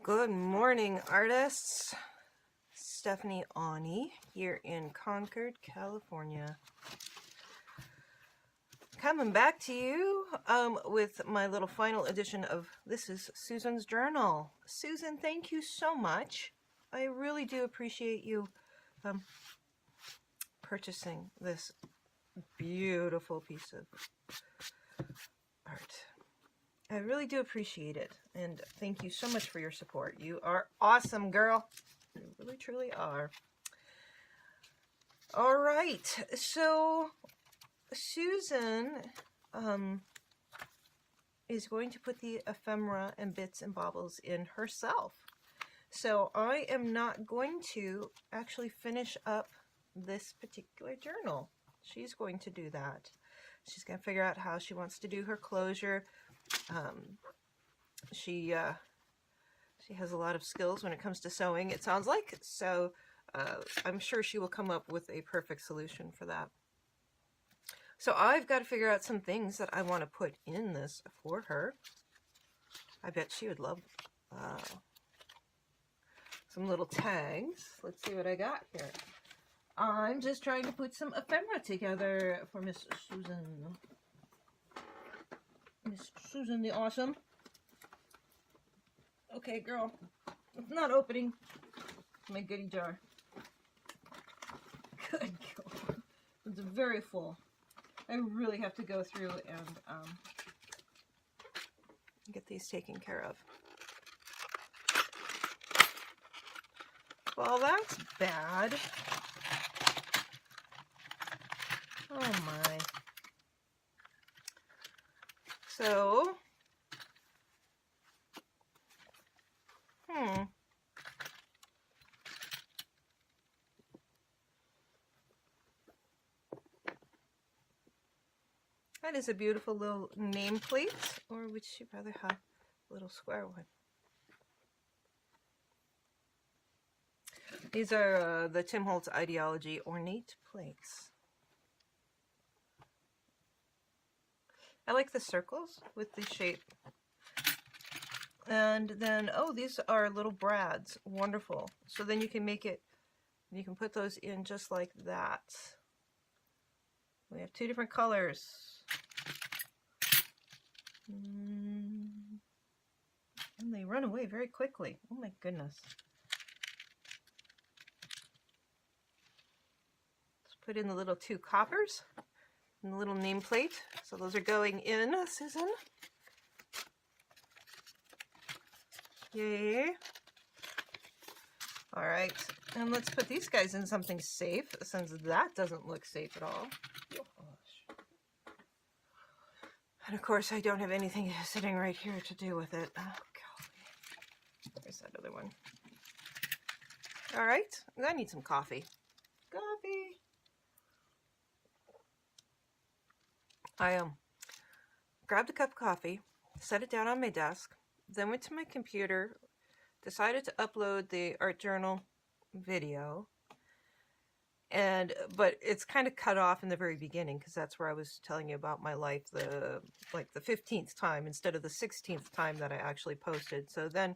Good morning, artists. Stephanie Aune here in Concord, California. Coming back to you with my little final edition of This is Susan's Journal. Susan, thank you so much. I really do appreciate you purchasing this beautiful piece of art. I really do appreciate it, and thank you so much for your support. You are awesome, girl. You really, truly are. All right, so Susan is going to put the ephemera and bits and bobbles in herself. So I am not going to actually finish up this particular journal. She's going to do that. She's going to figure out how she wants to do her closure. She has a lot of skills when it comes to sewing, it sounds like, so I'm sure she will come up with a perfect solution for that. So I've got to figure out some things that I want to put in this for her. I bet she would love some little tags. Let's see what I got here. I'm just trying to put some ephemera together for Miss Susan. Miss Susan the Awesome. Okay, girl. It's not opening my goodie jar. Good girl. It's very full. I really have to go through and get these taken care of. Well, that's bad. Oh my. So, that is a beautiful little nameplate, or would you rather have a little square one? These are the Tim Holtz Ideology ornate plates. I like the circles with the shape. And then, oh, these are little brads. Wonderful. So then you can make it, you can put those in just like that. We have two different colors. And they run away very quickly. Oh my goodness. Let's put in the little two coppers and the little nameplate. So those are going in, Susan. Yay. All right, and let's put these guys in something safe, since that doesn't look safe at all. Oh, gosh. And of course, I don't have anything sitting right here to do with it. Oh, golly. There's that other one. All right, I need some coffee. Coffee. I grabbed a cup of coffee, set it down on my desk, then went to my computer, decided to upload the art journal video, but it's kind of cut off in the very beginning, because that's where I was telling you about my life, like the 15th time instead of the 16th time that I actually posted. So then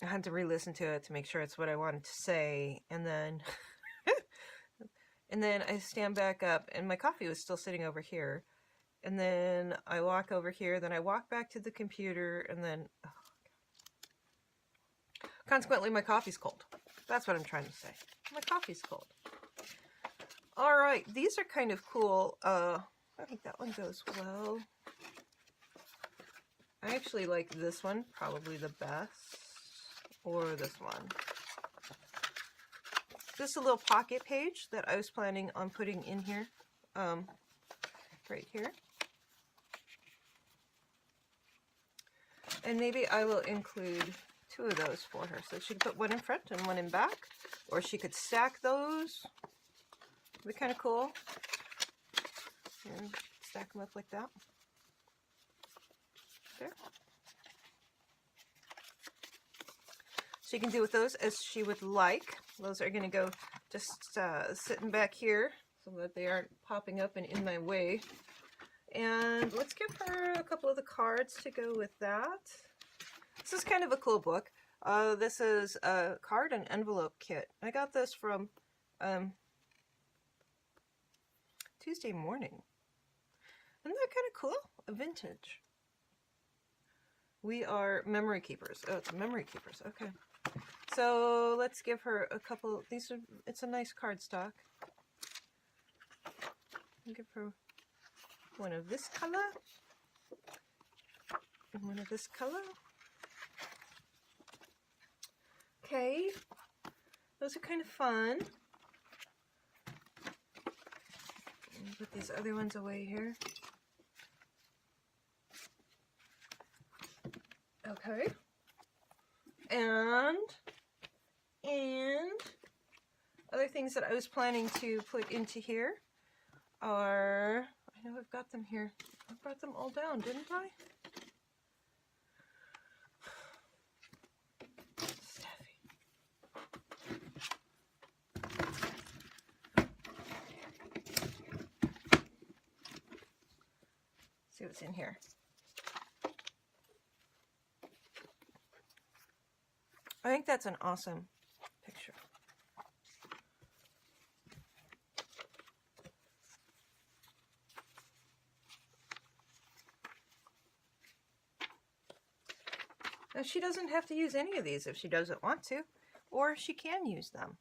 I had to re-listen to it to make sure it's what I wanted to say, and then and then I stand back up and my coffee was still sitting over here. And then I walk over here, then I walk back to the computer, and then, oh, consequently, my coffee's cold. That's what I'm trying to say. My coffee's cold. All right, these are kind of cool. I think that one goes well. I actually like this one, probably the best, or this one. This is a little pocket page that I was planning on putting in here, right here. And maybe I will include two of those for her. So she could put one in front and one in back. Or she could stack those. It'd be kind of cool. And stack them up like that. There. She can do with those as she would like. Those are going to go just sitting back here so that they aren't popping up and in my way. And let's give her a couple of the cards to go with that. This is kind of a cool book. This is a card and envelope kit. I got this from Tuesday Morning. Isn't that kind of cool? A vintage. We are memory keepers. Oh, it's memory keepers. Okay. So let's give her a couple. These are. It's a nice cardstock. I'll give her one of this color and one of this color. Okay, those are kind of fun. Put these other ones away here. Okay, and other things that I was planning to put into here are, I know I've got them here. I brought them all down, didn't I? See what's in here. I think that's an awesome picture. Now she doesn't have to use any of these if she doesn't want to, or she can use them.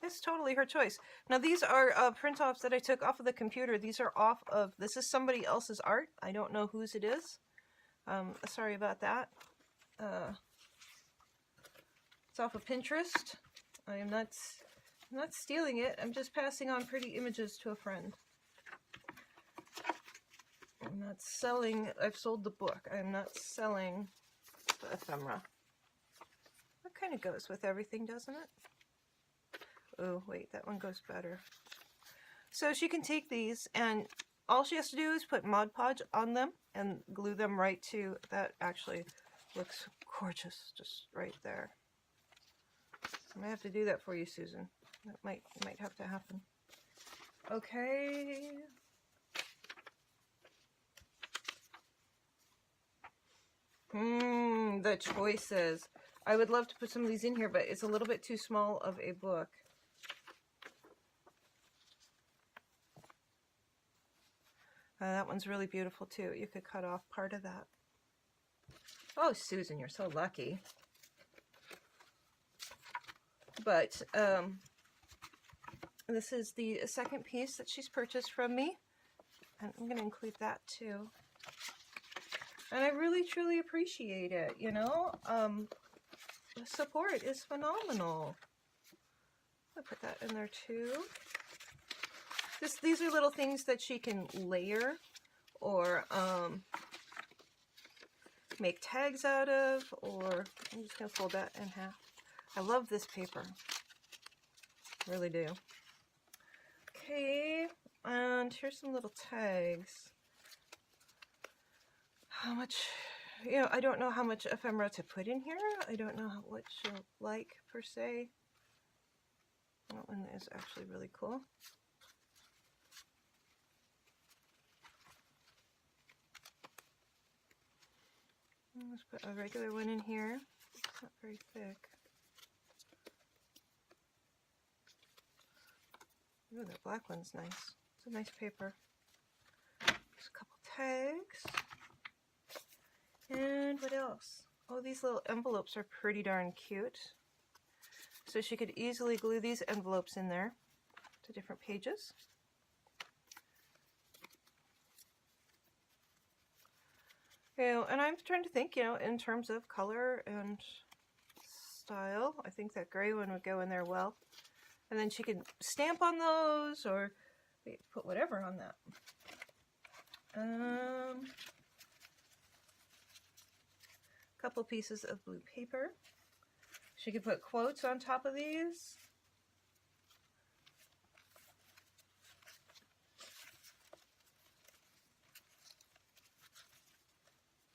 It's totally her choice. Now these are print-offs that I took off of the computer. These are off of, this is somebody else's art. I don't know whose it is. Sorry about that. It's off of Pinterest. I am not stealing it. I'm just passing on pretty images to a friend. I'm not selling, I've sold the book. I'm not selling the ephemera. That kind of goes with everything, doesn't it? Oh, wait, that one goes better. So she can take these, and all she has to do is put Mod Podge on them and glue them right to, that actually looks gorgeous, just right there. I might have to do that for you, Susan. That might have to happen. Okay. The choices. I would love to put some of these in here, but it's a little bit too small of a book. That one's really beautiful too. You could cut off part of that. Oh, Susan, you're so lucky. But this is the second piece that she's purchased from me. And I'm going to include that too. And I really, truly appreciate it, you know. The support is phenomenal. I'll put that in there too. These are little things that she can layer or make tags out of, or I'm just going to fold that in half. I love this paper. Really do. Okay, and here's some little tags. How much, you know, I don't know how much ephemera to put in here. I don't know what she'll like, per se. That one is actually really cool. Let's put a regular one in here. It's not very thick. Ooh, that black one's nice. It's a nice paper. Just a couple tags. And what else? Oh, these little envelopes are pretty darn cute. So she could easily glue these envelopes in there to different pages. You know, and I'm trying to think, you know, in terms of color and style. I think that gray one would go in there well. And then she could stamp on those, or put whatever on that. Couple pieces of blue paper. She could put quotes on top of these.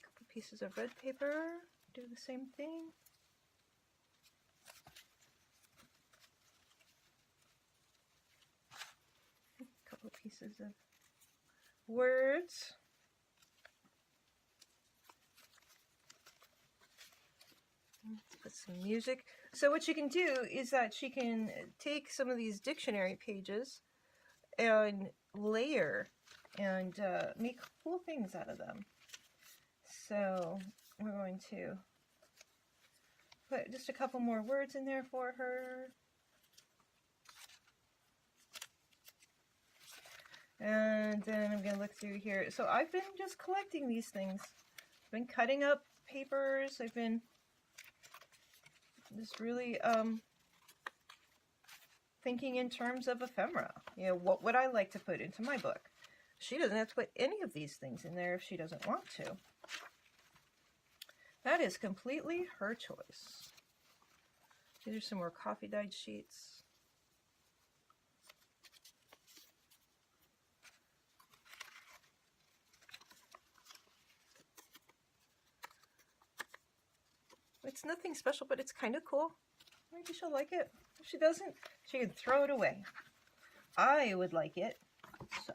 Couple pieces of red paper. Do the same thing. Couple pieces of words. Put some music. So what she can do is that she can take some of these dictionary pages and layer and make cool things out of them. So we're going to put just a couple more words in there for her. And then I'm going to look through here. So I've been just collecting these things. I've been cutting up papers. I've been just really thinking in terms of ephemera. You know, what would I like to put into my book? She doesn't have to put any of these things in there if she doesn't want to. That is completely her choice. These are some more coffee dyed sheets. It's nothing special, but it's kind of cool. Maybe she'll like it. If she doesn't, she can throw it away. I would like it. So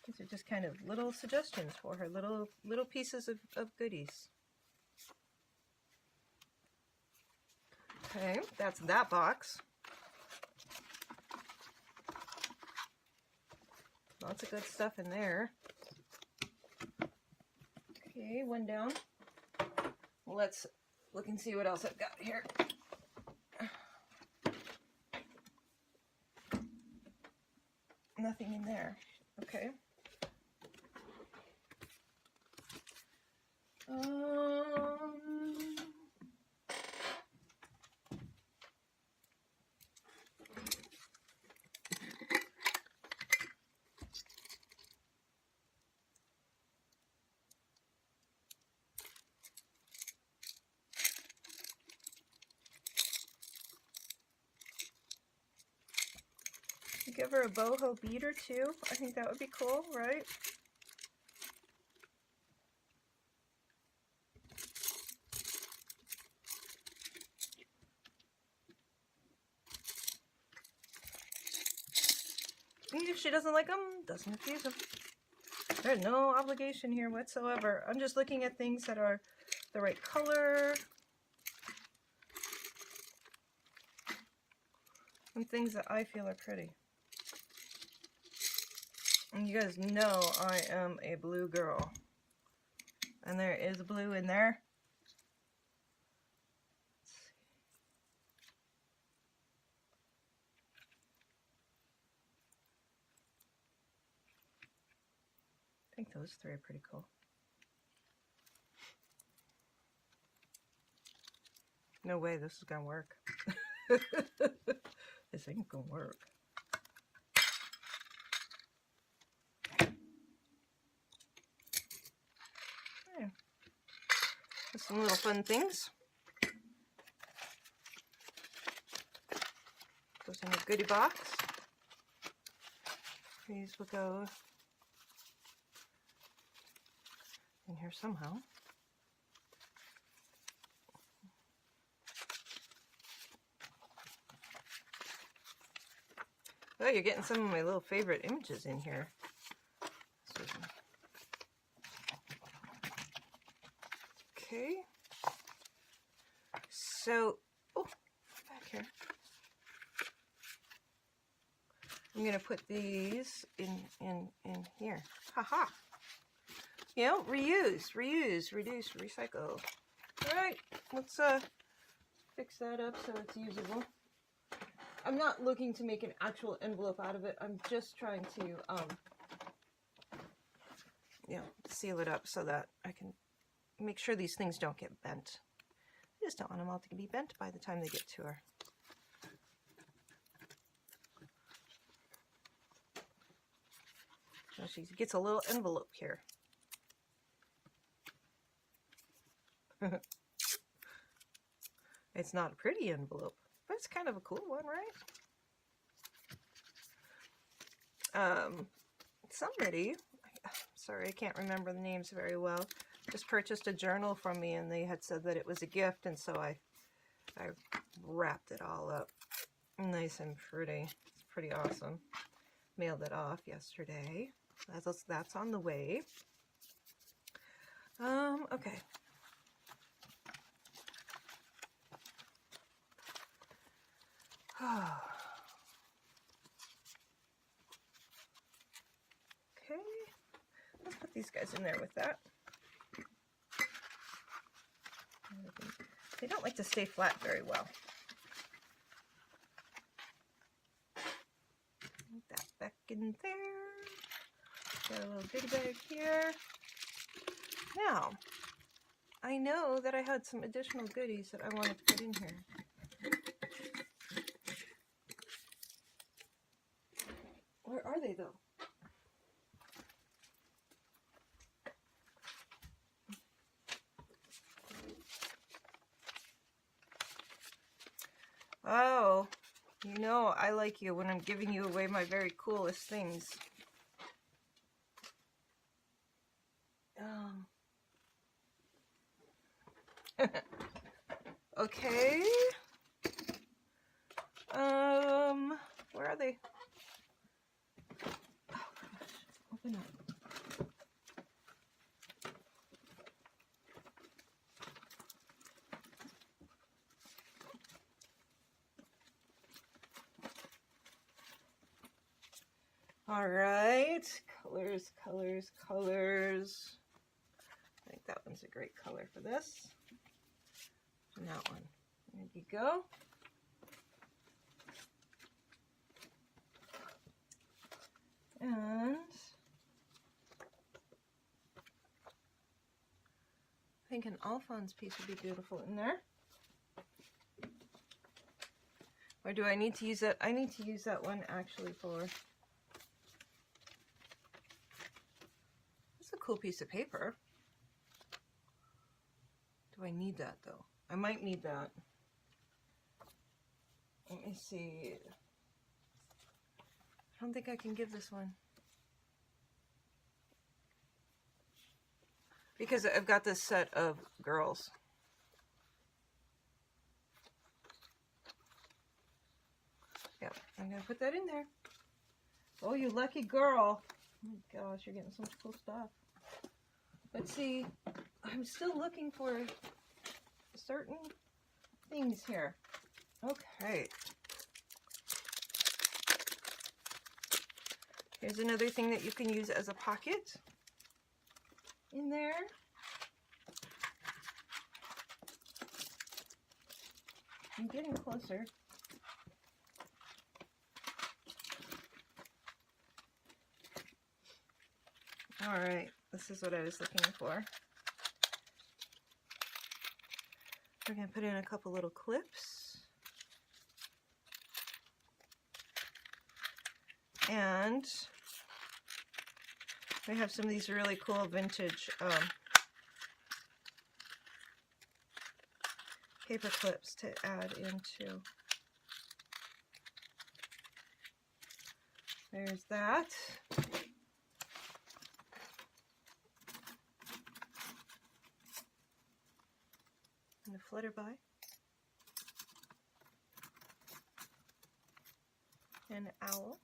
these are just kind of little suggestions for her, little pieces of goodies. Okay, that's that box. Lots of good stuff in there. Okay, one down. Let's look and see what else I've got here. Nothing in there. Okay. Give her a boho beater too. I think that would be cool, right? And if she doesn't like them, doesn't have to use them. There's no obligation here whatsoever. I'm just looking at things that are the right color. And things that I feel are pretty. And you guys know I am a blue girl. And there is blue in there. I think those three are pretty cool. No way this is gonna work. This ain't gonna work. Okay. Just some little fun things. Goes in a goodie box. These will go in here somehow. Oh, you're getting some of my little favorite images in here. Okay. So, oh, back here. I'm going to put these in here. Haha. You know, reuse, reduce, recycle. All right, let's fix that up so it's usable. I'm not looking to make an actual envelope out of it. I'm just trying to, you know, seal it up so that I can make sure these things don't get bent. I just don't want them all to be bent by the time they get to her. So she gets a little envelope here. It's not a pretty envelope, but it's kind of a cool one, right? Somebody, sorry, I can't remember the names very well, just purchased a journal from me, and they had said that it was a gift, and so I wrapped it all up nice and pretty. It's pretty awesome. Mailed it off yesterday. That's on the way. Okay. Okay, let's put these guys in there with that. They don't like to stay flat very well. Put that back in there. Got a little goodie bag here. Now, I know that I had some additional goodies that I wanted to put in here. Where are they though? Oh, you know I like you when I'm giving you away my very coolest things. Okay. Where are they? Oh gosh, open up. All right, colors, colors, colors. I think that one's a great color for this. And that one. There you go. And I think an Alphonse piece would be beautiful in there. Or do I need to use that? I need to use that one actually for... That's a cool piece of paper. Do I need that though? I might need that. Let me see. I don't think I can give this one. Because I've got this set of girls. Yep, I'm going to put that in there. Oh, you lucky girl. Oh my gosh, you're getting so much cool stuff. But see, I'm still looking for certain things here. Okay. Here's another thing that you can use as a pocket in there. I'm getting closer. All right, this is what I was looking for. We're going to put in a couple little clips. And we have some of these really cool vintage paper clips to add into. There's that. And a flutterby. And an owl.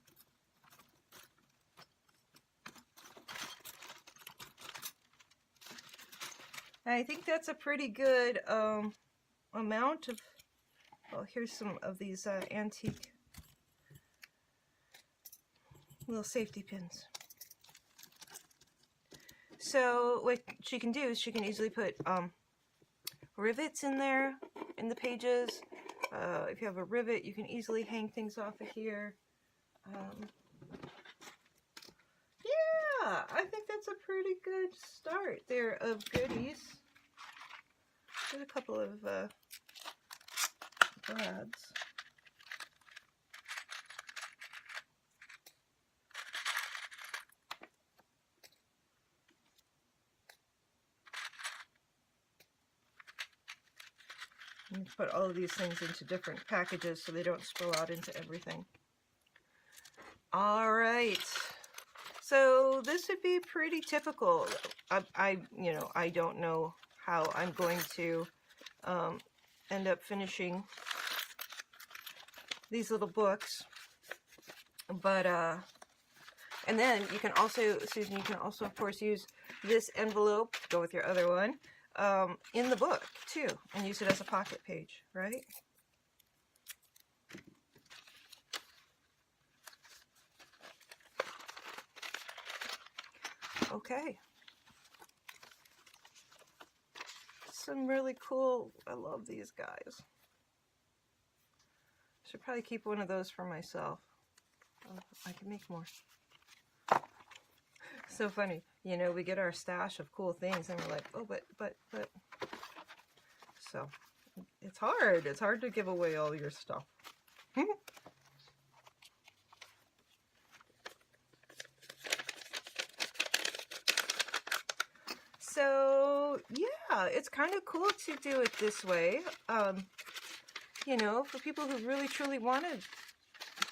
I think that's a pretty good amount of, well, here's some of these antique little safety pins. So what she can do is she can easily put rivets in there in the pages. If you have a rivet, you can easily hang things off of here. Yeah, I think that's a pretty good start there of goodies. There's a couple of brads. And put all of these things into different packages so they don't spill out into everything. All right. So this would be pretty typical. I don't know how I'm going to end up finishing these little books, but and then you can also, Susan, you can also of course use this envelope to go with your other one in the book too, and use it as a pocket page, right? Okay. Some really cool, I love these guys. Should probably keep one of those for myself. Oh, I can make more. So funny, you know, we get our stash of cool things and we're like, oh, but. So, it's hard. It's hard to give away all your stuff. So, yeah, it's kind of cool to do it this way. You know, for people who really truly want to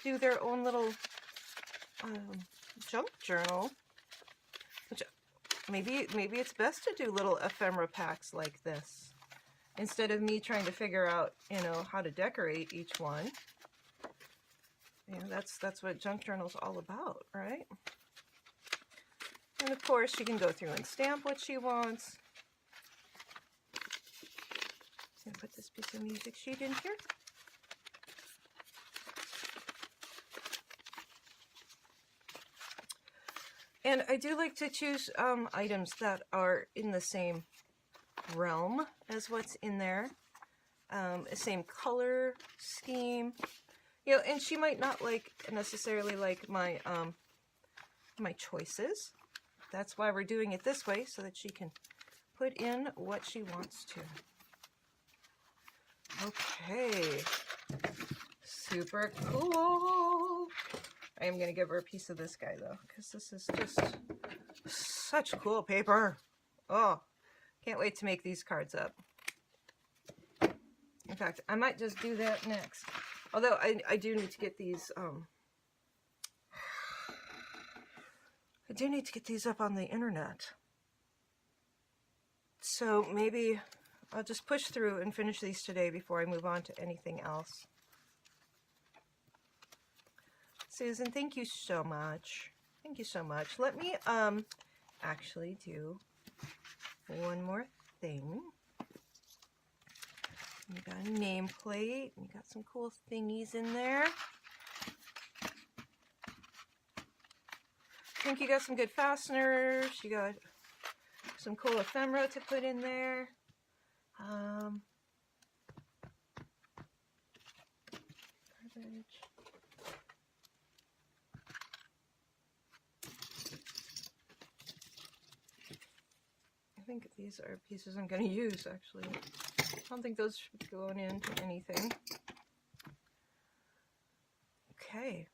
do their own little junk journal, which maybe it's best to do little ephemera packs like this instead of me trying to figure out, you know, how to decorate each one. You know, that's what junk journal's all about, right? And of course, she can go through and stamp what she wants. I'm gonna put this piece of music sheet in here. And I do like to choose items that are in the same realm as what's in there. Same color scheme. You know, and she might not necessarily like my my choices. That's why we're doing it this way, so that she can put in what she wants to. Okay, super cool. I am going to give her a piece of this guy, though, because this is just such cool paper. Oh, can't wait to make these cards up. In fact, I might just do that next. Although, I do need to get these, I do need to get these up on the internet. So maybe I'll just push through and finish these today before I move on to anything else. Susan, thank you so much. Thank you so much. Let me actually do one more thing. You got a nameplate. You got some cool thingies in there. I think you got some good fasteners. You got some cool ephemera to put in there. Garbage. I think these are pieces I'm going to use, actually. I don't think those should be going into anything. Okay.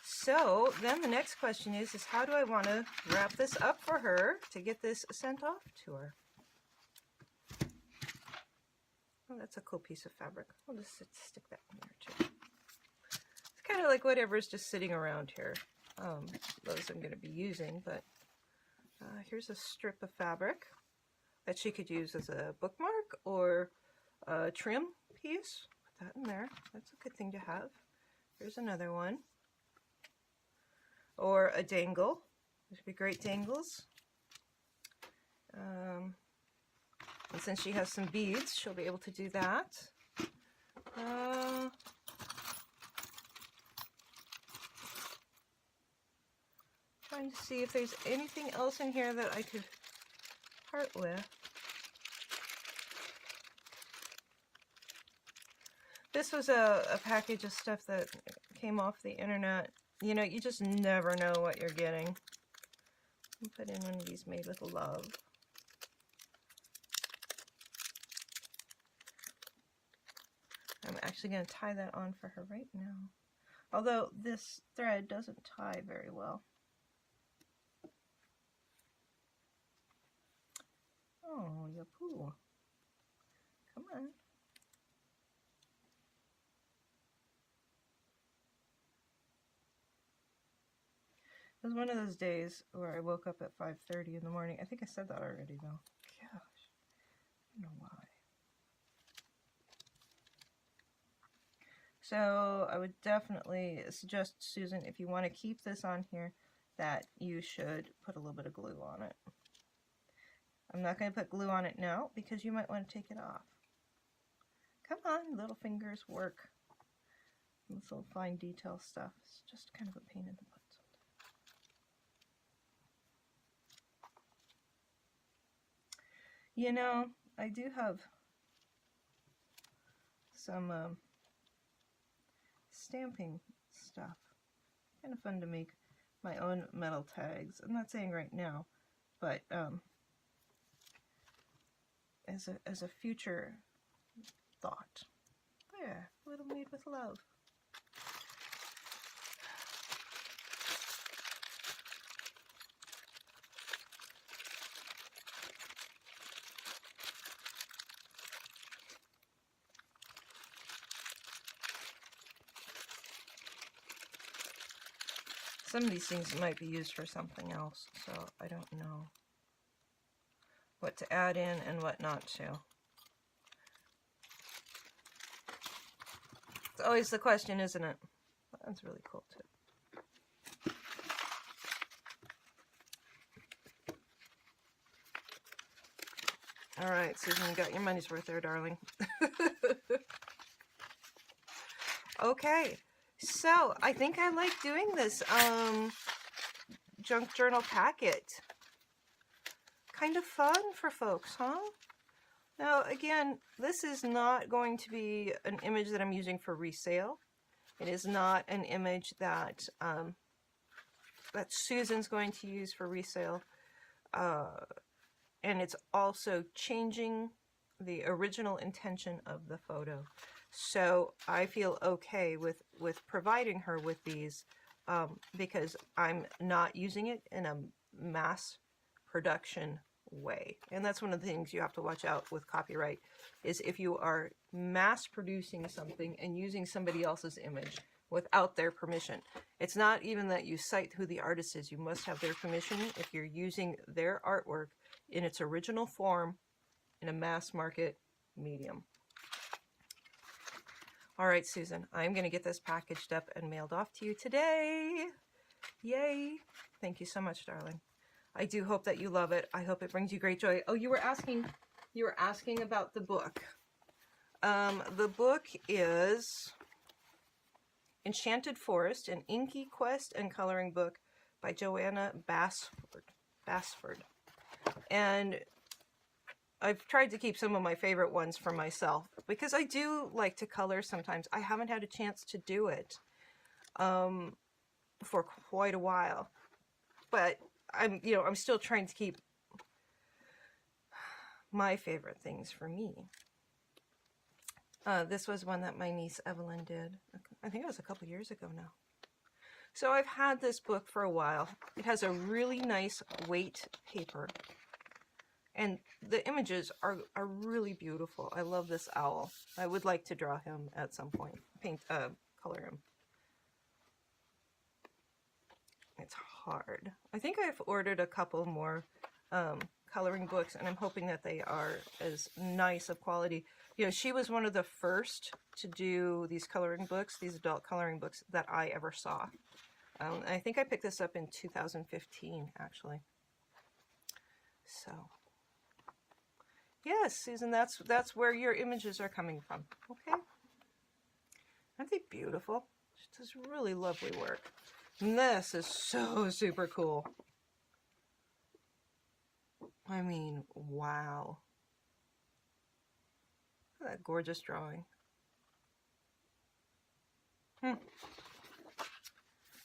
So then the next question is how do I want to wrap this up for her to get this sent off to her? Oh, that's a cool piece of fabric. I'll just stick that in there too. It's kind of like whatever's just sitting around here. Those I'm going to be using, but here's a strip of fabric that she could use as a bookmark or a trim piece. Put that in there. That's a good thing to have. Here's another one. Or a dangle. These would be great dangles. And since she has some beads, she'll be able to do that. Trying to see if there's anything else in here that I could part with. This was a package of stuff that came off the internet. You know, you just never know what you're getting. I'll put in one of these made with love. I'm actually going to tie that on for her right now. Although this thread doesn't tie very well. Oh, Yapoo. Come on. It was one of those days where I woke up at 5:30 in the morning. I think I said that already, though. Gosh, I don't know why. So I would definitely suggest, Susan, if you want to keep this on here, that you should put a little bit of glue on it. I'm not going to put glue on it now because you might want to take it off. Come on, little fingers work. This little fine detail stuff. It's just kind of a pain in the butt. You know, I do have some stamping stuff. Kind of fun to make my own metal tags. I'm not saying right now, but as a future thought. There, little made with love. Some of these things might be used for something else, so I don't know what to add in and what not to. It's always the question, isn't it? That's really cool too. All right, Susan, you got your money's worth there, darling. Okay, so I think I like doing this junk journal packet. Kind of fun for folks, huh? Now, again, this is not going to be an image that I'm using for resale. It is not an image that that Susan's going to use for resale. And it's also changing the original intention of the photo. So I feel okay with providing her with these because I'm not using it in a mass production way. And that's one of the things you have to watch out with copyright, is if you are mass producing something and using somebody else's image without their permission. It's not even that you cite who the artist is. You must have their permission if you're using their artwork in its original form in a mass market medium. All right, Susan, I'm going to get this packaged up and mailed off to you today. Yay. Thank you so much, darling. I do hope that you love it. I hope it brings you great joy. Oh, you were asking about the book. The book is Enchanted Forest, an inky quest and coloring book by Joanna Basford. And I've tried to keep some of my favorite ones for myself because I do like to color sometimes. I haven't had a chance to do it for quite a while, but I'm still trying to keep my favorite things for me. This was one that my niece Evelyn did. I think it was a couple years ago now. So I've had this book for a while. It has a really nice weight paper. And the images are really beautiful. I love this owl. I would like to draw him at some point. Color him. It's hard. I think I've ordered a couple more coloring books, and I'm hoping that they are as nice of quality. You know, she was one of the first to do these coloring books, these adult coloring books that I ever saw. I think I picked this up in 2015, actually. So, yes, Susan, that's where your images are coming from. Okay, aren't they beautiful? She does really lovely work. And this is so super cool. I mean, wow. Look at that gorgeous drawing. And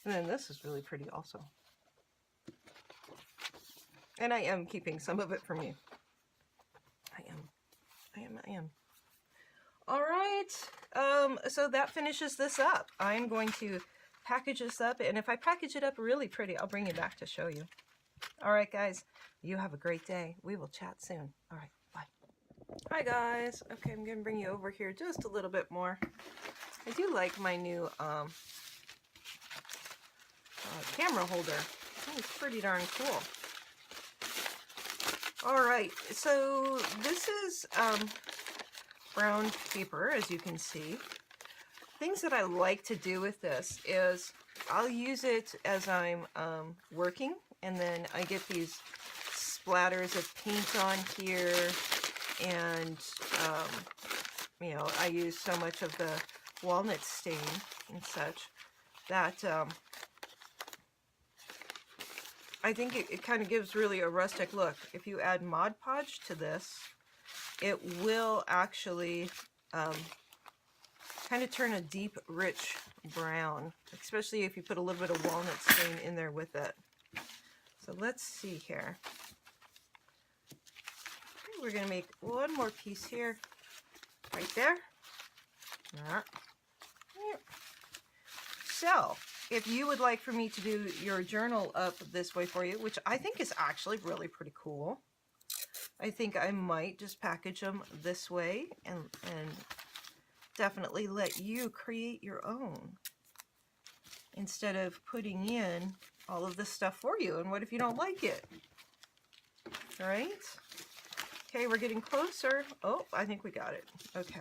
then this is really pretty also. And I am keeping some of it for me. I am. All right. So that finishes this up. I'm going to package this up, and if I package it up really pretty, I'll bring you back to show you. All right, guys, you have a great day. We will chat soon. All right, bye. Hi, guys. Okay, I'm going to bring you over here just a little bit more. I do like my new camera holder. It's pretty darn cool. All right, so this is brown paper, as you can see. Things that I like to do with this is I'll use it as I'm working, and then I get these splatters of paint on here, and you know, I use so much of the walnut stain and such that I think it kind of gives really a rustic look. If you add Mod Podge to this, it will actually kind of turn a deep, rich brown, especially if you put a little bit of walnut stain in there with it. So let's see here. Okay, we're going to make one more piece here, right there. So, if you would like for me to do your journal up this way for you, which I think is actually really pretty cool, I think I might just package them this way and definitely let you create your own instead of putting in all of this stuff for you. And what if you don't like it? All right? Okay, we're getting closer. Oh, I think we got it. Okay.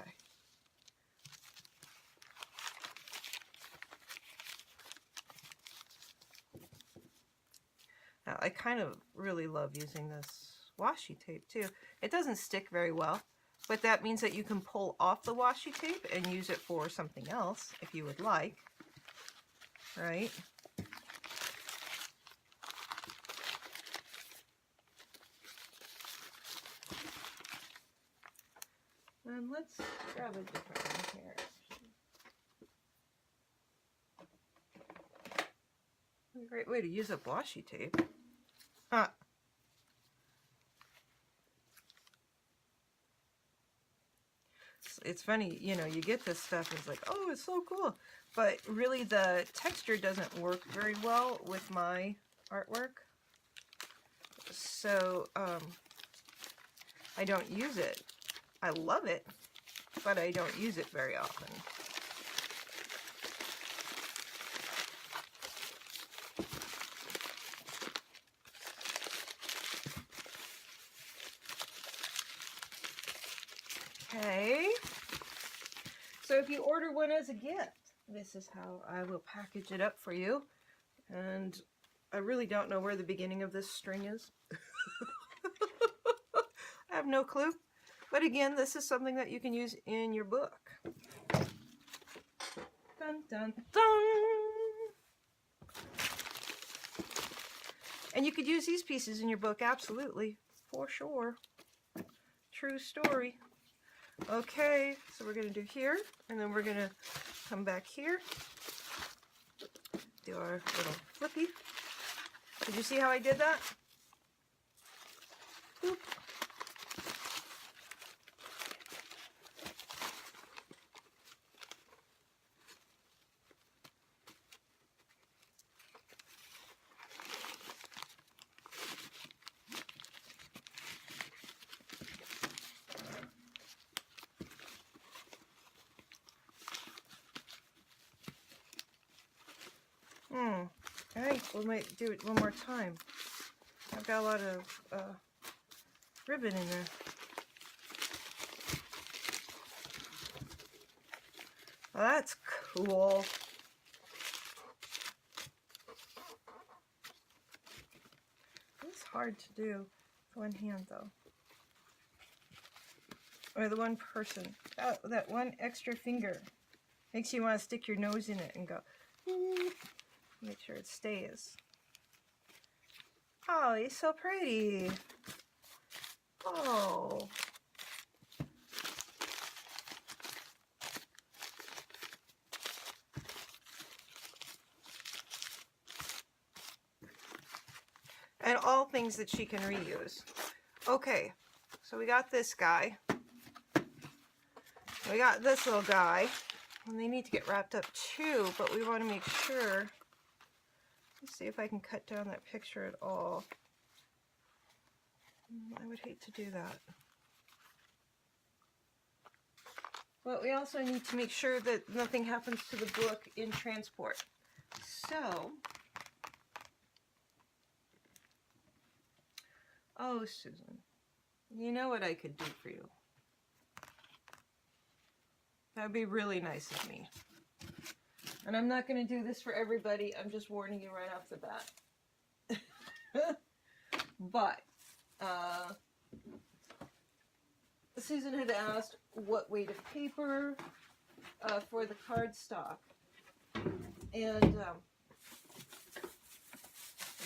Now, I kind of really love using this washi tape too. It doesn't stick very well, but that means that you can pull off the washi tape and use it for something else if you would like, right? And let's grab a different one here. A great way to use up washi tape. Huh. It's funny, you know, you get this stuff and it's like, oh, it's so cool. But really the texture doesn't work very well with my artwork. So I don't use it. I love it, but I don't use it very often. Okay, so if you order one as a gift, this is how I will package it up for you. And I really don't know where the beginning of this string is. I have no clue. But again, this is something that you can use in your book. Dun, dun, dun. And you could use these pieces in your book, absolutely, for sure. True story. Okay, so we're going to do here, and then we're going to come back here, do our little flippy. Did you see how I did that? Boop. All right, we might do it one more time. I've got a lot of ribbon in there. Well, that's cool. It's hard to do with one hand, though. Or the one person. That one extra finger makes you want to stick your nose in it and go, make sure it stays. Oh, he's so pretty. Oh. And all things that she can reuse. Okay, so we got this guy. We got this little guy. And they need to get wrapped up too, but we want to make sure. Let's see if I can cut down that picture at all. I would hate to do that. But we also need to make sure that nothing happens to the book in transport. So, oh, Susan, you know what I could do for you? That would be really nice of me. And I'm not going to do this for everybody. I'm just warning you right off the bat. But Susan had asked what weight of paper for the cardstock. And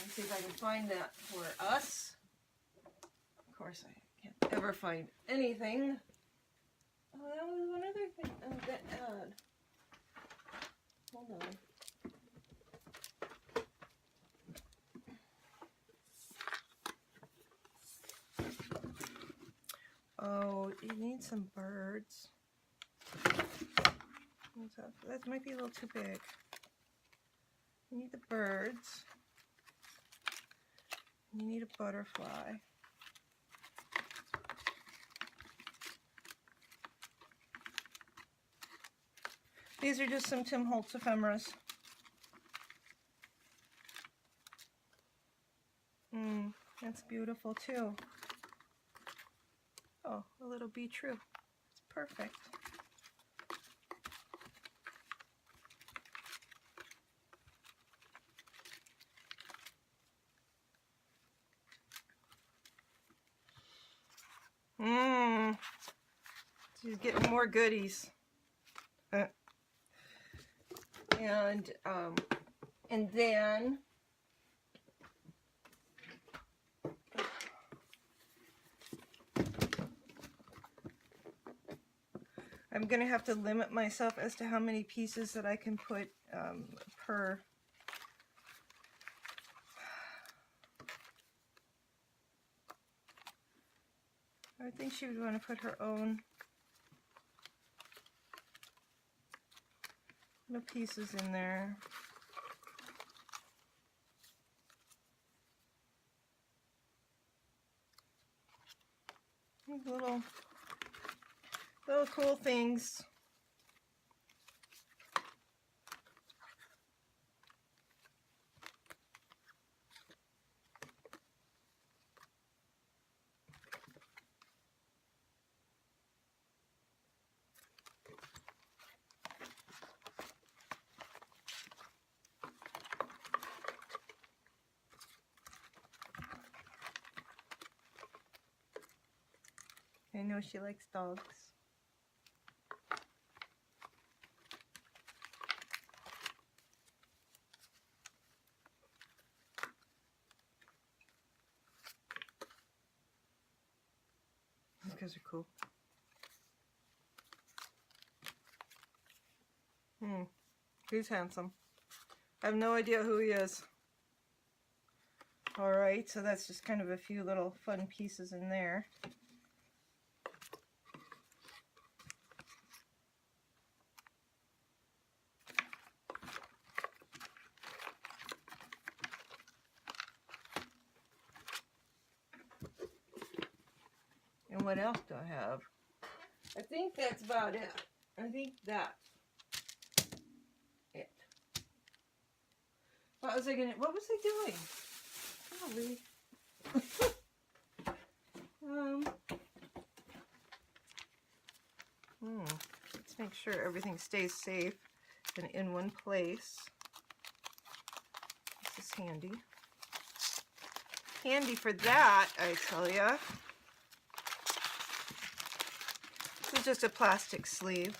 let's see if I can find that for us. Of course, I can't ever find anything. Oh, that was one other thing I was going to add. Hold on. Oh, you need some birds. That might be a little too big. You need the birds. You need a butterfly. These are just some Tim Holtz ephemeras. That's beautiful too. Oh, a little be true. It's perfect. She's getting more goodies. And then I'm going to have to limit myself as to how many pieces that I can put per. I think she would want to put her own little pieces in there. Little cool things. I know she likes dogs. These guys are cool. He's handsome. I have no idea who he is. Alright, so that's just kind of a few little fun pieces in there. And what else do I have? I think that's about it. I think that's it. What was I doing? Probably. Let's make sure everything stays safe and in one place. This is handy. Handy for that, I tell ya. This is just a plastic sleeve.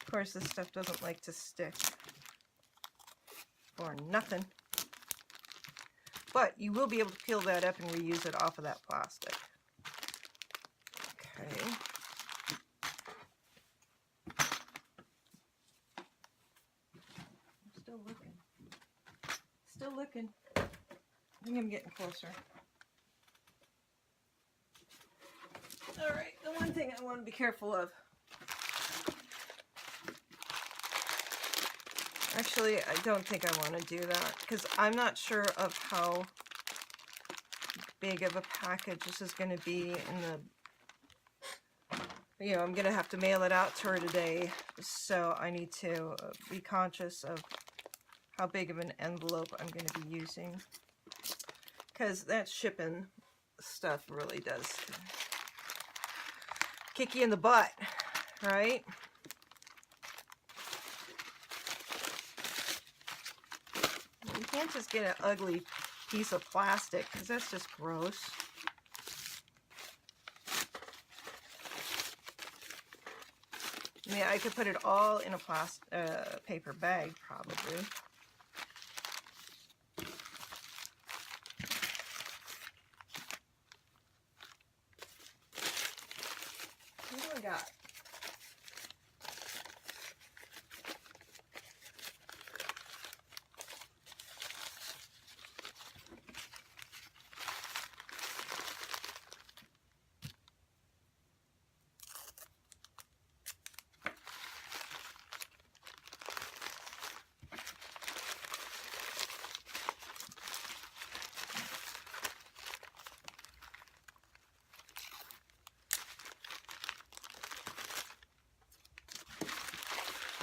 Of course, this stuff doesn't like to stick for nothing. But you will be able to peel that up and reuse it off of that plastic. Okay. I'm still looking. Still looking. I think I'm getting closer. Alright, the one thing I want to be careful of. Actually, I don't think I want to do that because I'm not sure of how big of a package this is going to be in the, you know, I'm going to have to mail it out to her today, so I need to be conscious of how big of an envelope I'm going to be using, because that shipping stuff really does kick you in the butt, right? You can't just get an ugly piece of plastic, because that's just gross. I mean, I could put it all in a paper bag, probably. What do I got?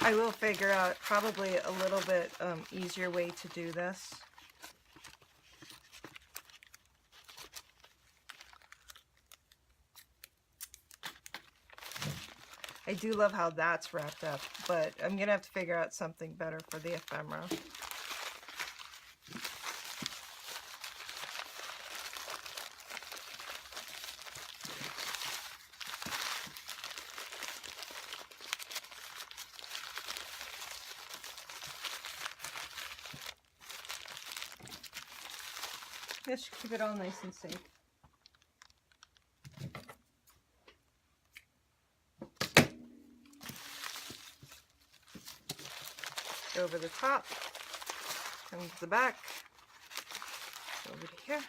I will figure out probably a little bit easier way to do this. I do love how that's wrapped up, but I'm going to have to figure out something better for the ephemera. This should keep it all nice and safe. Go over the top, come to the back, over to here.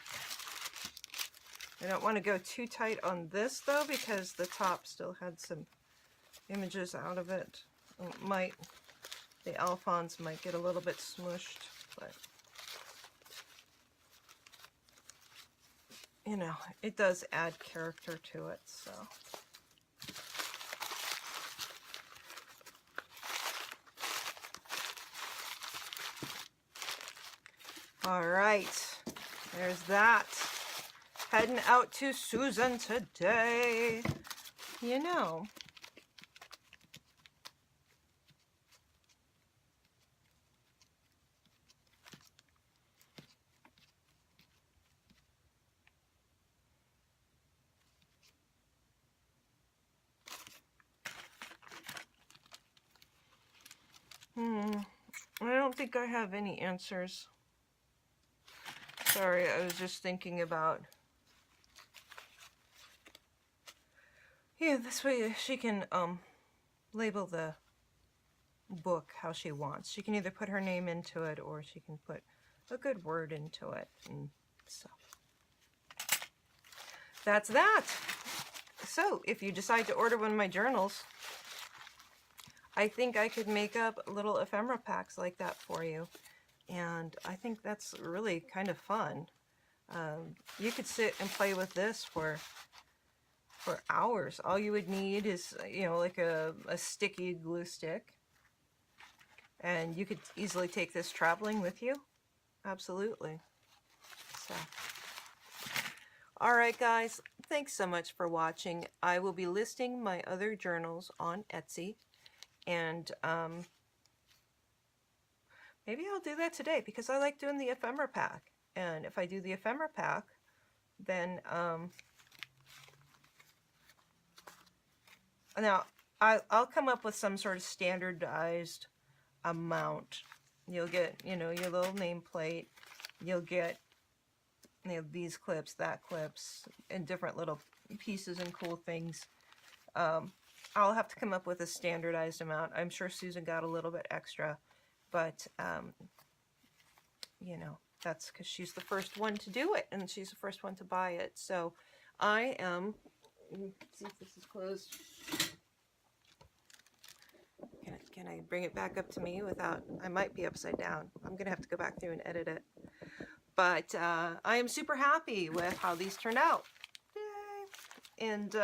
I don't want to go too tight on this though, because the top still had some images out of it. The alphons might get a little bit smushed, but you know, it does add character to it, so. All right, there's that. Heading out to Susan today. You know. I don't think I have any answers. Sorry, I was just thinking about... Yeah, this way she can label the book how she wants. She can either put her name into it or she can put a good word into it. And so that's that. So if you decide to order one of my journals, I think I could make up little ephemera packs like that for you. And I think that's really kind of fun. You could sit and play with this for hours. All you would need is, you know, like a sticky glue stick. And you could easily take this traveling with you. Absolutely. So, all right, guys. Thanks so much for watching. I will be listing my other journals on Etsy. And maybe I'll do that today because I like doing the ephemera pack. And if I do the ephemera pack, then now I'll come up with some sort of standardized amount. You'll get, you know, your little nameplate. You'll get, you know, these clips, that clips, and different little pieces and cool things. I'll have to come up with a standardized amount. I'm sure Susan got a little bit extra, but you know, that's because she's the first one to do it and she's the first one to buy it. So I am, let's see if this is closed. Can I bring it back up to me without, I might be upside down. I'm going to have to go back through and edit it. But I am super happy with how these turned out. Yay! And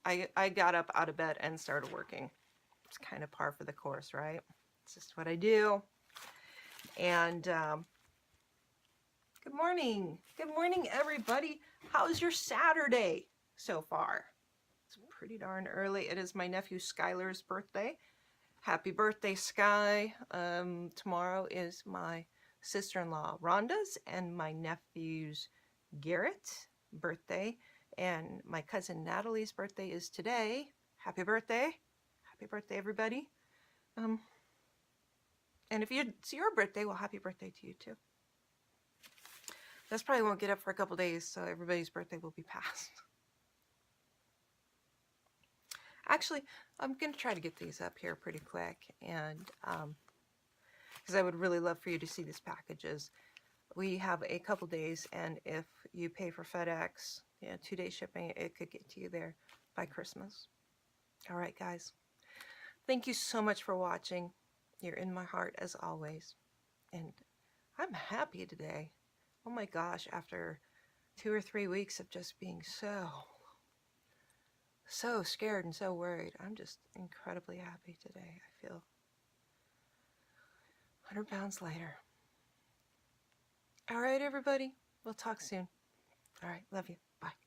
I got up out of bed and started working. It's kind of par for the course, right? It's just what I do. And good morning. Good morning, everybody. How's your Saturday so far? It's pretty darn early. It is my nephew Skylar's birthday. Happy birthday, Sky. Tomorrow is my sister-in-law Rhonda's and my nephew's Garrett's birthday. And my cousin Natalie's birthday is today. happy birthday. Happy birthday, everybody. And if it's your birthday, well, happy birthday to you too. This probably won't get up for a couple days, so everybody's birthday will be past. Actually, I'm going to try to get these up here pretty quick, and because I would really love for you to see these packages. We have a couple days, and if you pay for FedEx, 2-day shipping, it could get to you there by Christmas. All right, guys. Thank you so much for watching. You're in my heart as always. And I'm happy today. Oh my gosh, after 2 or 3 weeks of just being so scared and so worried, I'm just incredibly happy today. I feel 100 pounds lighter. All right, everybody. We'll talk soon. All right. Love you. Bye.